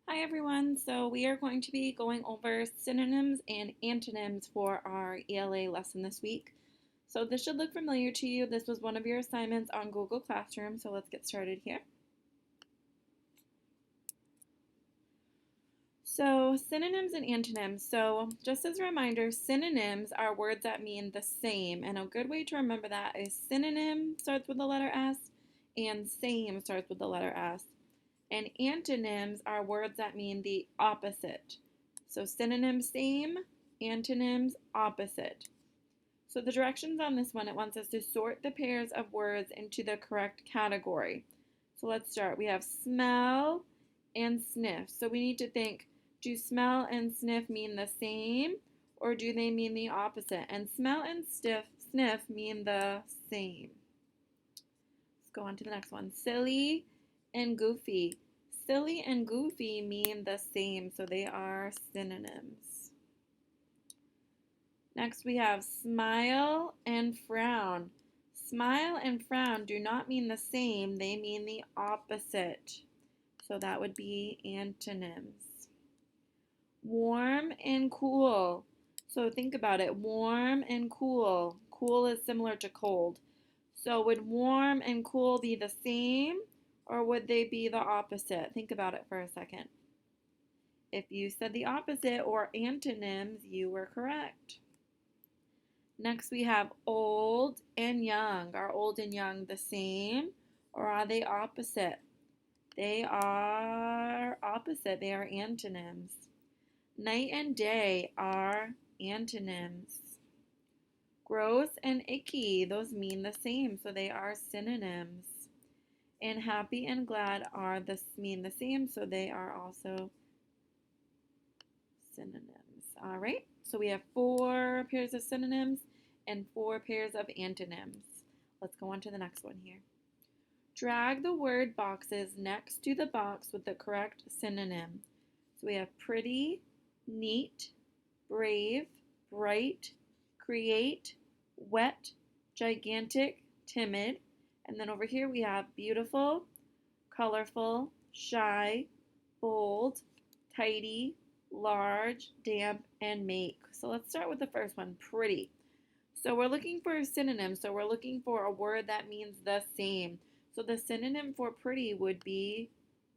Hi everyone, so we are going to be going over synonyms and antonyms for our ELA lesson this week. So this should look familiar to you. This was one of your assignments on Google Classroom, so let's get started here. So synonyms and antonyms. So just as a reminder, synonyms are words that mean the same, and a good way to remember that is synonym starts with the letter S and same starts with the letter S. And antonyms are words that mean the opposite. So synonyms same, antonyms opposite. So the directions on this one, it wants us to sort the pairs of words into the correct category. So let's start. We have smell and sniff. So we need to think, do smell and sniff mean the same or do they mean the opposite? And smell and sniff mean the same. Let's go on to the next one. Silly and goofy. Silly and goofy mean the same, so they are synonyms. Next we have smile and frown. Smile and frown do not mean the same, they mean the opposite. So that would be antonyms. Warm and cool. So think about it, warm and cool. Cool is similar to cold. So would warm and cool be the same or would they be the opposite? Think about it for a second. If you said the opposite or antonyms, you were correct. Next we have old and young. Are old and young the same or are they opposite? They are opposite. They are antonyms. Night and day are antonyms. Gross and icky, those mean the same, so they are synonyms. And happy and glad mean the same, so they are also synonyms. All right, so we have 4 pairs of synonyms and 4 pairs of antonyms. Let's go on to the next one here. Drag the word boxes next to the box with the correct synonym. So we have pretty, neat, brave, bright, create, wet, gigantic, timid. And then over here we have beautiful, colorful, shy, bold, tidy, large, damp, and make. So let's start with the first one, pretty. So we're looking for a synonym. So we're looking for a word that means the same. So the synonym for pretty would be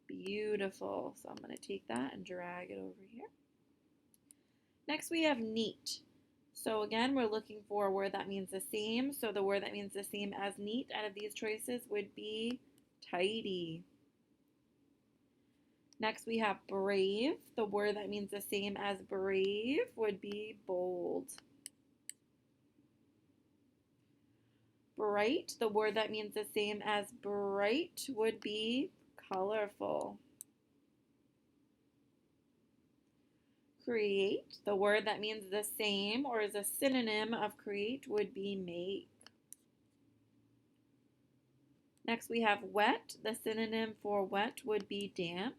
beautiful. So I'm going to take that and drag it over here. Next we have neat. So again, we're looking for a word that means the same. So the word that means the same as neat out of these choices would be tidy. Next we have brave. The word that means the same as brave would be bold. Bright. The word that means the same as bright would be colorful. Create. The word that means the same or is a synonym of create would be make. Next we have wet. The synonym for wet would be damp.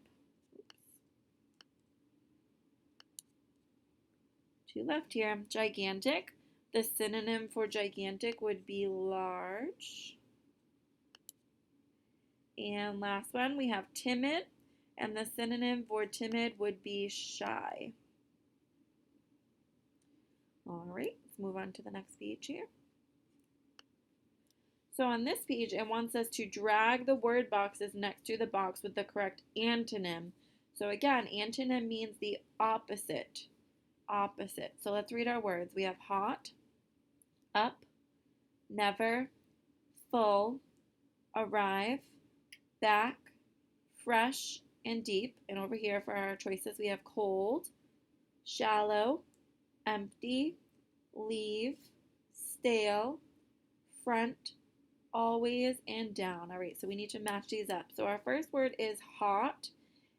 To left here. Gigantic. The synonym for gigantic would be large. And last one, we have timid. And the synonym for timid would be shy. All right, let's move on to the next page here. So on this page, it wants us to drag the word boxes next to the box with the correct antonym. So again, antonym means the opposite. Opposite. So let's read our words. We have hot, up, never, full, arrive, back, fresh, and deep. And over here for our choices, we have cold, shallow, empty, leave, stale, front, always, and down. All right, so we need to match these up. So our first word is hot,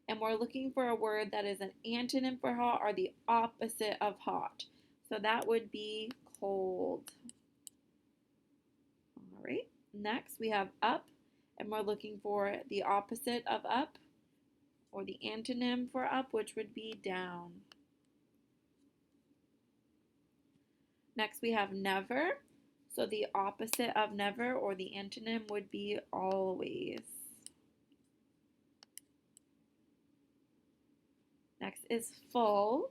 and we're looking for a word that is an antonym for hot or the opposite of hot. So that would be cold. All right, next we have up, and we're looking for the opposite of up or the antonym for up, which would be down. Next we have never. So the opposite of never or the antonym would be always. Next is full.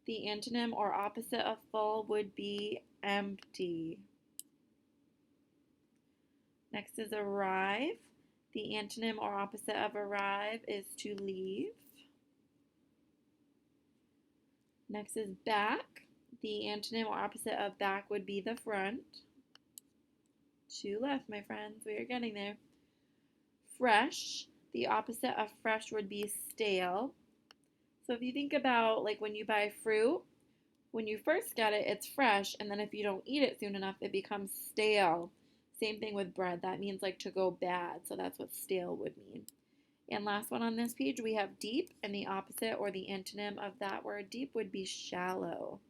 The antonym or opposite of full would be empty. Next is arrive. The antonym or opposite of arrive is to leave. Next is back. The antonym or opposite of back would be the front. Two left, my friends. We are getting there. Fresh. The opposite of fresh would be stale. So if you think about like when you buy fruit, when you first get it, it's fresh, and then if you don't eat it soon enough, it becomes stale. Same thing with bread. That means like to go bad. So that's what stale would mean. And last one on this page, we have deep, and the opposite or the antonym of that word deep would be shallow.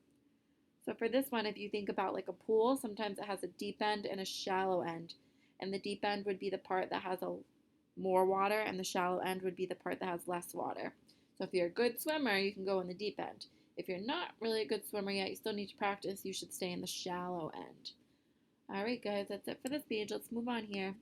So for this one, if you think about like a pool, sometimes it has a deep end and a shallow end. And the deep end would be the part that has more water, and the shallow end would be the part that has less water. So if you're a good swimmer, you can go in the deep end. If you're not really a good swimmer yet, you still need to practice, you should stay in the shallow end. All right, guys, that's it for this page. Let's move on here.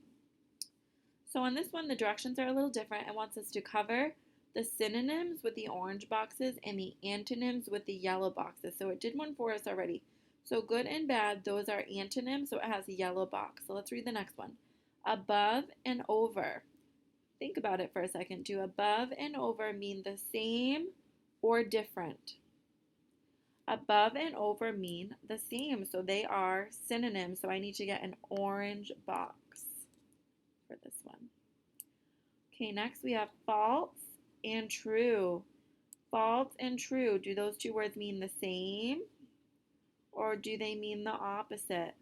So on this one, the directions are a little different. It wants us to cover the synonyms with the orange boxes and the antonyms with the yellow boxes. So it did one for us already. So good and bad, those are antonyms, so it has a yellow box. So let's read the next one. Above and over. Think about it for a second. Do above and over mean the same or different? Above and over mean the same, so they are synonyms. So I need to get an orange box for this one. Okay, next we have false and true. False and true, do those two words mean the same or do they mean the opposite?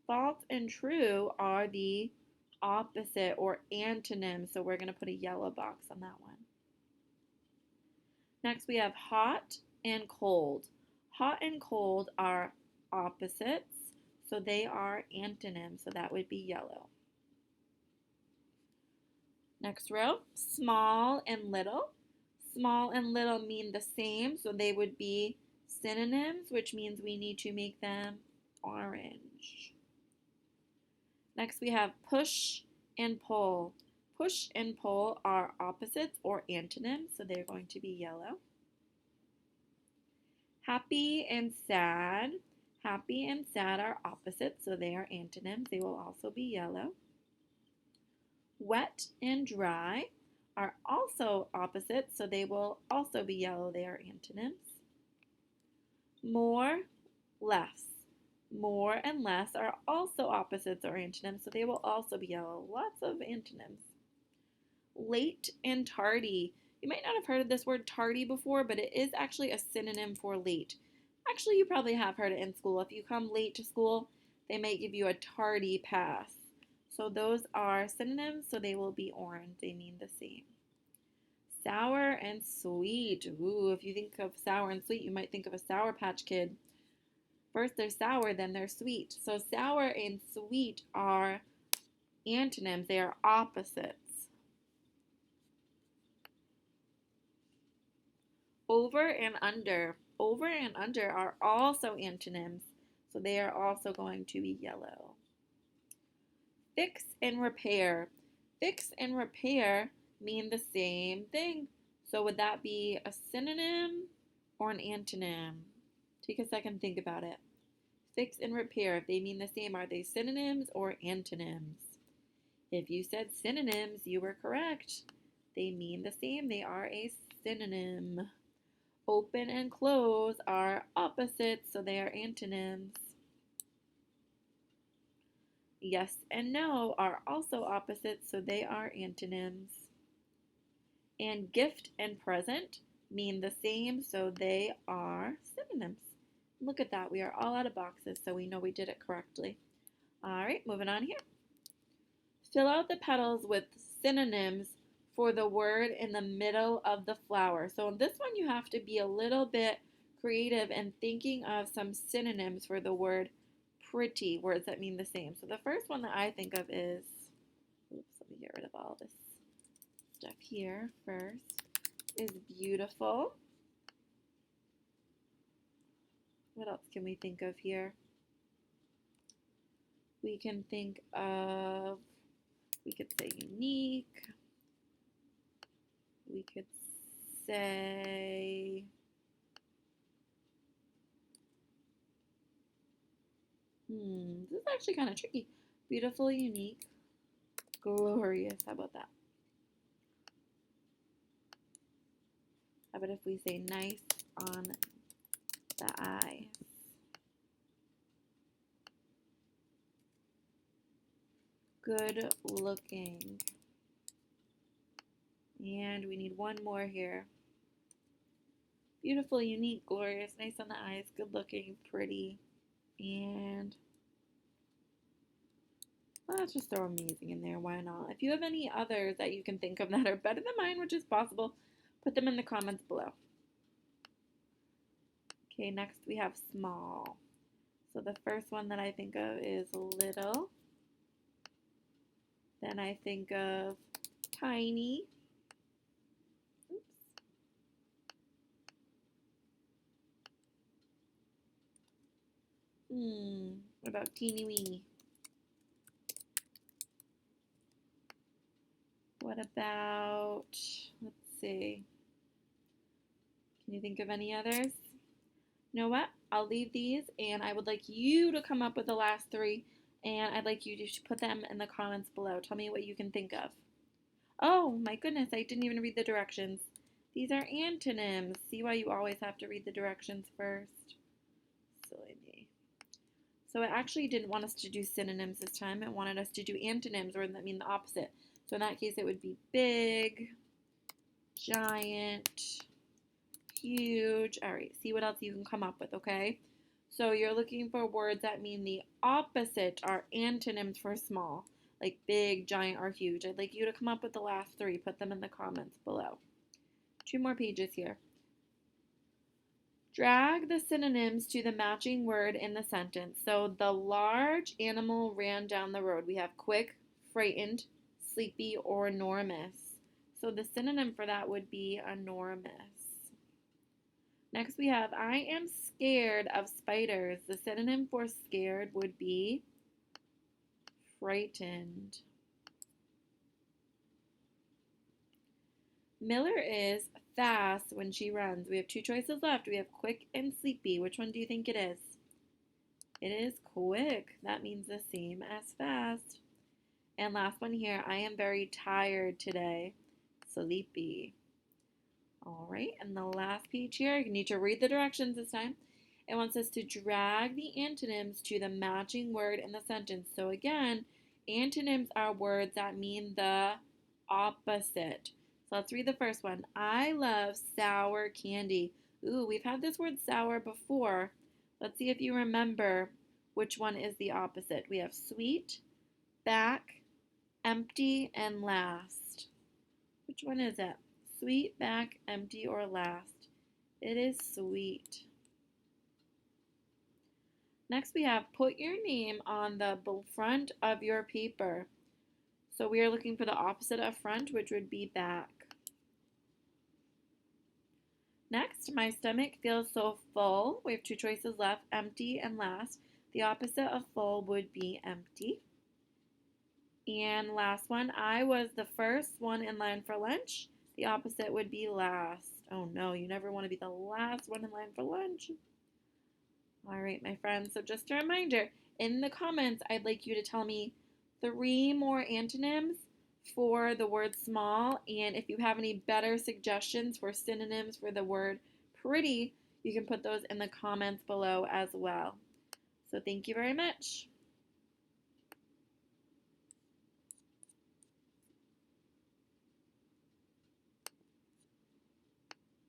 False and true are the opposite or antonyms, so we're going to put a yellow box on that one. Next we have hot and cold. Hot and cold are opposites, so they are antonyms, so that would be yellow. Next row, small and little. Small and little mean the same, so they would be synonyms, which means we need to make them orange. Next we have push and pull. Push and pull are opposites or antonyms, so they're going to be yellow. Happy and sad. Happy and sad are opposites, so they are antonyms. They will also be yellow. Wet and dry are also opposites, so they will also be yellow. They are antonyms. More, less. More and less are also opposites or antonyms, so they will also be yellow. Lots of antonyms. Late and tardy. You might not have heard of this word tardy before, but it is actually a synonym for late. Actually, you probably have heard it in school. If you come late to school, they might give you a tardy pass. So those are synonyms, so they will be orange. They mean the same. Sour and sweet. Ooh, if you think of sour and sweet, you might think of a Sour Patch Kid. First they're sour, then they're sweet. So sour and sweet are antonyms. They are opposites. Over and under. Over and under are also antonyms, so they are also going to be yellow. Fix and repair. Fix and repair mean the same thing. So would that be a synonym or an antonym? Take a second, think about it. Fix and repair, if they mean the same, are they synonyms or antonyms? If you said synonyms, you were correct. They mean the same. They are a synonym. Open and close are opposites, so they are antonyms. Yes and no are also opposites, so they are antonyms. And gift and present mean the same, so they are synonyms. Look at that. We are all out of boxes, so we know we did it correctly. All right, moving on here. Fill out the petals with synonyms for the word in the middle of the flower. So in this one, you have to be a little bit creative and thinking of some synonyms for the word pretty, words that mean the same. So the first one that I think of is, oops, let me get rid of all this stuff here first, is beautiful. What else can we think of here? We can think of, we could say unique. We could say, this is actually kind of tricky. Beautiful, unique, glorious. How about that? How about if we say nice on the eye? Good looking. And we need one more here. Beautiful, unique, glorious, nice on the eyes, good looking, pretty, and let's just throw amazing in there. Why not? If you have any others that you can think of that are better than mine, which is possible, put them in the comments below. Okay, next we have small. So the first one that I think of is little. Then I think of tiny. Oops. What about teeny weeny? What about, let's see. Can you think of any others? You know what? I'll leave these and I would like you to come up with the last three and I'd like you to put them in the comments below. Tell me what you can think of. Oh my goodness, I didn't even read the directions. These are antonyms. See why you always have to read the directions first? Silly me. So it actually didn't want us to do synonyms this time. It wanted us to do antonyms, or that mean the opposite. So in that case, it would be big, giant, huge. All right, see what else you can come up with, okay? So you're looking for words that mean the opposite are antonyms for small, like big, giant, or huge. I'd like you to come up with the last three. Put them in the comments below. 2 more pages here. Drag the synonyms to the matching word in the sentence. So the large animal ran down the road. We have quick, frightened, sleepy, or enormous. So the synonym for that would be enormous. Next we have I am scared of spiders. The synonym for scared would be frightened. Miller is fast when she runs. We have 2 choices left. We have quick and sleepy. Which one do you think it is? It is quick. That means the same as fast. And last one here, I am very tired today. Sleepy. All right, and the last page here, you need to read the directions this time. It wants us to drag the antonyms to the matching word in the sentence. So again, antonyms are words that mean the opposite. So let's read the first one. I love sour candy. Ooh, we've had this word sour before. Let's see if you remember which one is the opposite. We have sweet, back, empty, and last. Which one is it? Sweet, back, empty, or last? It is sweet. Next we have put your name on the front of your paper. So we are looking for the opposite of front, which would be back. Next, my stomach feels so full. We have 2 choices left, empty and last. The opposite of full would be empty. And last one, I was the first one in line for lunch. The opposite would be last. Oh no, you never want to be the last one in line for lunch. All right, my friends, so just a reminder, in the comments, I'd like you to tell me 3 more antonyms for the word small, and if you have any better suggestions for synonyms for the word pretty, you can put those in the comments below as well. So thank you very much.